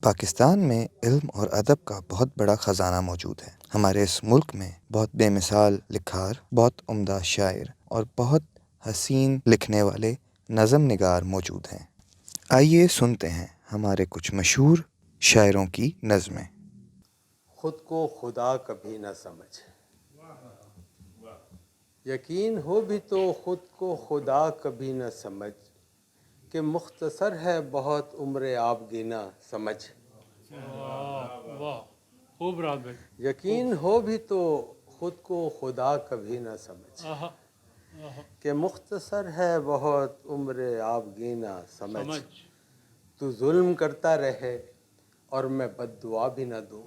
پاکستان میں علم اور ادب کا بہت بڑا خزانہ موجود ہے۔ ہمارے اس ملک میں بہت بے مثال لکھار، بہت عمدہ شاعر اور بہت حسین لکھنے والے نظم نگار موجود ہیں۔ آئیے سنتے ہیں ہمارے کچھ مشہور شاعروں کی نظمیں۔ خود کو خدا کبھی نہ سمجھ، یقین ہو بھی تو خود کو خدا کبھی نہ سمجھ، کہ مختصر ہے بہت عمر آبگینہ سمجھ۔ واہ خوب رات بھائی، یقین ہو بھی تو خود کو خدا کبھی نہ سمجھ، کہ مختصر ہے بہت عمر آبگینہ سمجھ۔ تو ظلم کرتا رہے اور میں بد دعا بھی نہ دوں،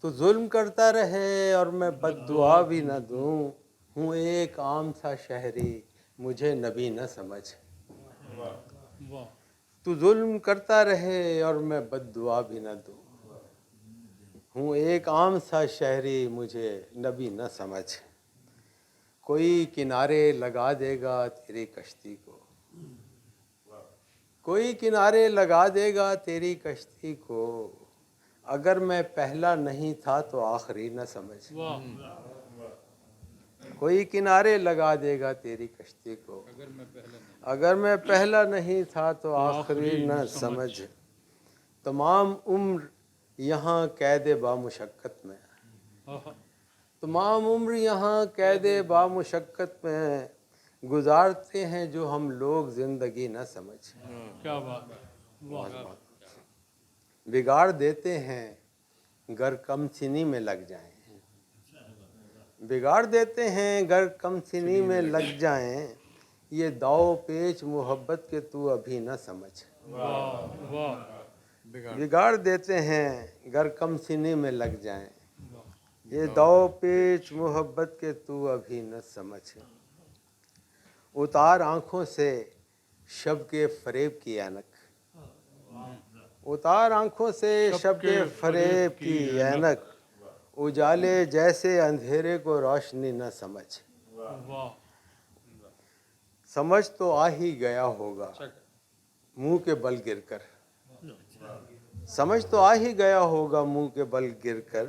تو ظلم کرتا رہے اور میں بد دعا بھی نہ دوں، ہوں ایک عام سا شہری مجھے نبی نہ سمجھ۔ تو ظلم کرتا رہے اور میں بد دعا بھی نہ دوں، ہوں ایک عام سا شہری مجھے نبی نہ سمجھ۔ کوئی کنارے لگا دے گا تیری کشتی کو، کوئی کنارے لگا دے گا تیری کشتی کو، اگر میں پہلا نہیں تھا تو آخری نہ سمجھ۔ کوئی کنارے لگا دے گا تیری کشتی کو، اگر میں پہلا نہیں تھا تو آخری نہ سمجھ۔ تمام عمر یہاں قید بامشقت میں، تمام عمر یہاں قید بامشقت میں، گزارتے ہیں جو ہم لوگ زندگی نہ سمجھ۔ کیا بات ہے، بگاڑ دیتے ہیں گر کم سنی میں لگ جائیں، بگاڑ دیتے ہیں گر کم سنی میں لگ جائیں، یہ داؤ پیچ محبت کے تو ابھی نہ سمجھ۔ بگاڑ دیتے ہیں گر کم سنی میں لگ جائیں، یہ داؤ پیچ محبت کے تو ابھی نہ سمجھ۔ اتار آنکھوں سے شب کے فریب کی اینک، اتار آنکھوں سے شب کے فریب کی اینک، اجالے جیسے اندھیرے کو روشنی نہ سمجھ۔ سمجھ تو آ ہی گیا ہوگا منہ کے بل گر کر، سمجھ تو آ ہی گیا ہوگا منہ کے بل گر کر،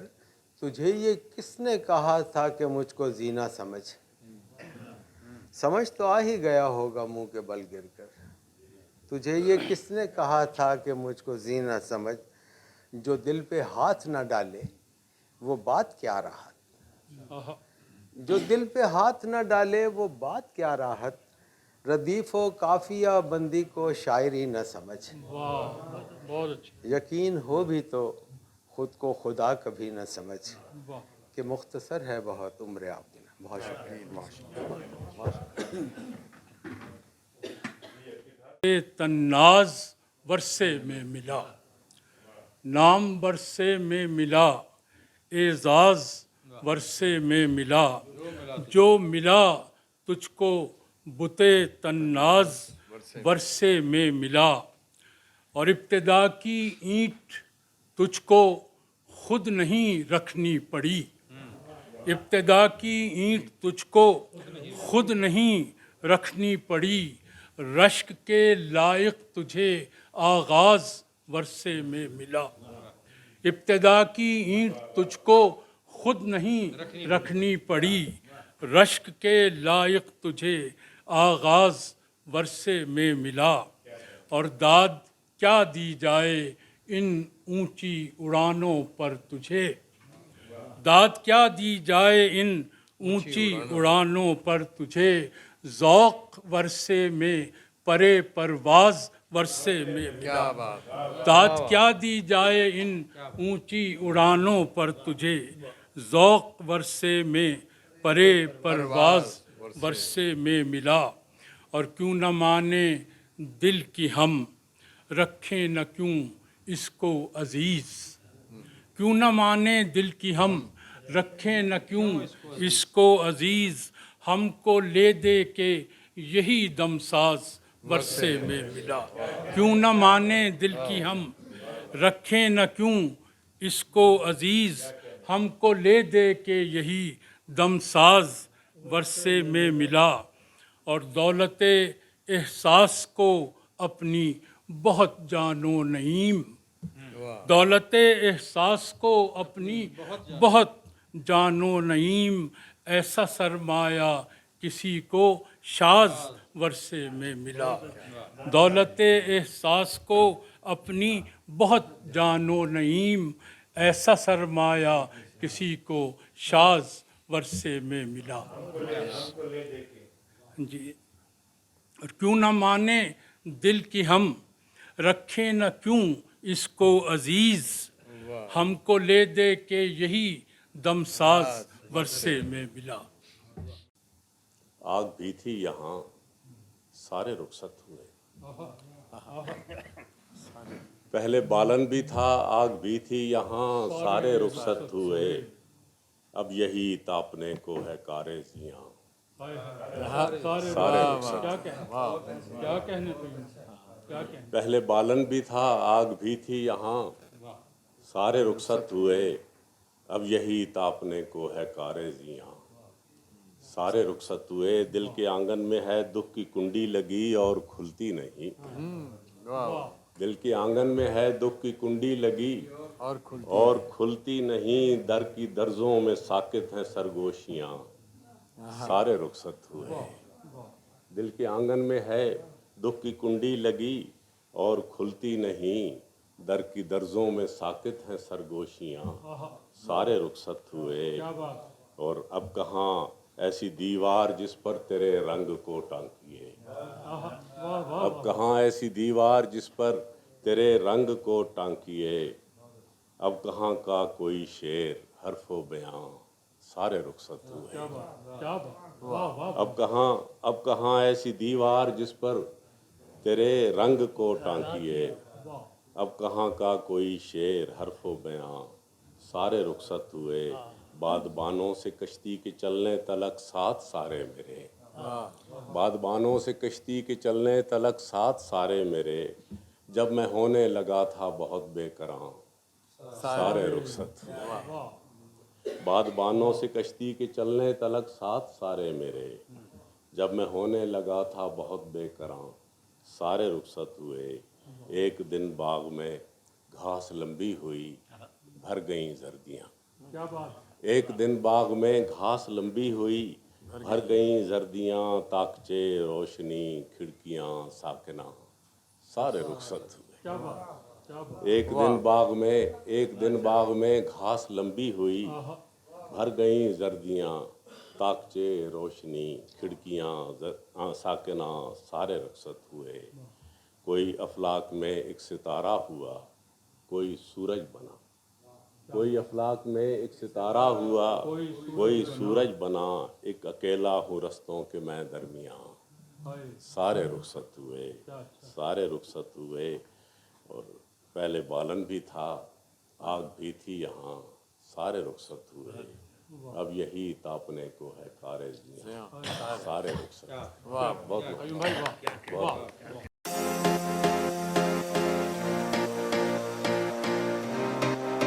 تجھے یہ کس نے کہا تھا کہ مجھ کو زینہ سمجھ۔ سمجھ تو آ ہی گیا ہوگا منہ کے بل گر کر، تجھے یہ کس نے کہا تھا کہ مجھ کو زینہ سمجھ۔ جو دل پہ ہاتھ نہ ڈالے وہ بات کیا راحت، جو دل پہ ہاتھ نہ ڈالے وہ بات کیا راحت، ردیف و قافیہ بندی کو شاعری نہ سمجھ۔ بہت اچھا، یقین ہو بھی تو خود کو خدا کبھی نہ سمجھ، کہ مختصر ہے بہت عمر آبگینہ۔ بہت شکریہ۔ تناز ورثے میں ملا، نام ورثے میں ملا، اعزاز ورثے میں ملا، جو ملا تجھ کو بتے تناز ورثے میں ملا، اور ابتدا کی اینٹ تجھ کو خود نہیں رکھنی پڑی، ابتدا کی اینٹ تجھ کو خود نہیں رکھنی پڑی، رشک کے لائق تجھے آغاز ورثے میں ملا، ابتدا کی اینٹ تجھ کو خود نہیں رکھنی پڑی، رشک کے لائق تجھے آغاز ورثے میں ملا، اور داد کیا دی جائے ان اونچی اڑانوں پر تجھے، داد کیا دی جائے ان اونچی اڑانوں پر تجھے، ذوق ورثے میں پرے پرواز ورثے میں ملا، داد کیا دی جائے ان اونچی اڑانوں پر تجھے، ذوق ورثے میں پرے پرواز ورثے میں ملا، اور کیوں نہ مانے دل کی ہم رکھیں نہ کیوں اس کو عزیز، کیوں نہ مانے دل کی ہم رکھیں نہ کیوں اس کو عزیز، ہم کو لے دے کے یہی دم ساز ورثے میں ملا، کیوں نہ مانے دل کی ہم رکھیں نہ کیوں اس کو عزیز، ہم کو لے دے کے یہی دم ساز ورثے میں ملا، اور دولت احساس کو اپنی بہت جانو نعیم دولت احساس کو اپنی بہت جانو نعیم ایسا سرمایہ کسی کو شاذ ورثے میں ملا دولت احساس کو اپنی بہت جانو نعیم ایسا سرمایہ کسی کو شاذ ورثے میں ملا جی اور کیوں نہ مانے دل کی ہم رکھیں نہ کیوں اس کو عزیز ہم کو لے دے کے یہی دم ساز ورثے میں ملا آگ بھی تھی یہاں سارے رخصت ہوئے پہلے بالن بھی تھا آگ بھی تھی یہاں سارے رخصت ہوئے اب یہی تاپنے کو ہے کارے زیاں سارے رخصت کیا کہنے پہلے بالن بھی تھا آگ بھی تھی یہاں سارے رخصت ہوئے اب یہی تاپنے کو ہے کارے زیاں سارے رخصت ہوئے دل کے آنگن میں ہے دکھ کی کنڈی لگی اور کھلتی نہیں دل کے آنگن میں ہے دکھ کی کنڈی لگی اور کھلتی نہیں در کی درزوں میں ساکت ہیں سرگوشیاں سارے رخصت ہوئے دل کے آنگن میں ہے دکھ کی کنڈی لگی اور کھلتی نہیں در کی درزوں میں ساکت ہیں سرگوشیاں سارے رخصت ہوئے اور اب کہاں ایسی دیوار جس پر تیرے رنگ کو ٹانکیے اب کہاں ایسی دیوار جس پر تیرے رنگ کو ٹانکیے اب کہاں کا کوئی شعر حرف و بیاں سارے رخصت ہوئے اب کہاں ایسی دیوار جس پر تیرے رنگ کو ٹانکیے اب کہاں کا کوئی شعر حرف و بیاں سارے رخصت ہوئے بادبانوں سے کشتی کے چلنے تلک ساتھ سارے میرے بادبانوں سے کشتی کے چلنے تلک ساتھ سارے میرے جب میں ہونے لگا تھا بہت بے کراں سارے رخصت ہوئے بادبانوں سے کشتی کے چلنے تلک ساتھ سارے میرے جب میں ہونے لگا تھا بہت بے کراں سارے رخصت ہوئے ایک دن باغ میں گھاس لمبی ہوئی بھر گئیں زردیاں ایک دن باغ میں گھاس لمبی ہوئی بھر گئیں زردیاں تاکچے روشنی کھڑکیاں ساکناں سارے رخصت ہوئے ایک دن باغ میں گھاس لمبی ہوئی بھر گئیں زردیاں تاکچے روشنی کھڑکیاں ساکناں سارے رخصت ہوئے کوئی افلاک میں ایک ستارہ ہوا کوئی سورج بنا کوئی افلاک میں ایک ستارہ ہوا کوئی سورج بنا ایک اکیلا ہوں رستوں کے میں درمیاں سارے رخصت ہوئے اور پہلے بالن بھی تھا آگ بھی تھی یہاں سارے رخصت ہوئے اب یہی تاپنے کو ہے کارے زیاں سارے رخصت بہت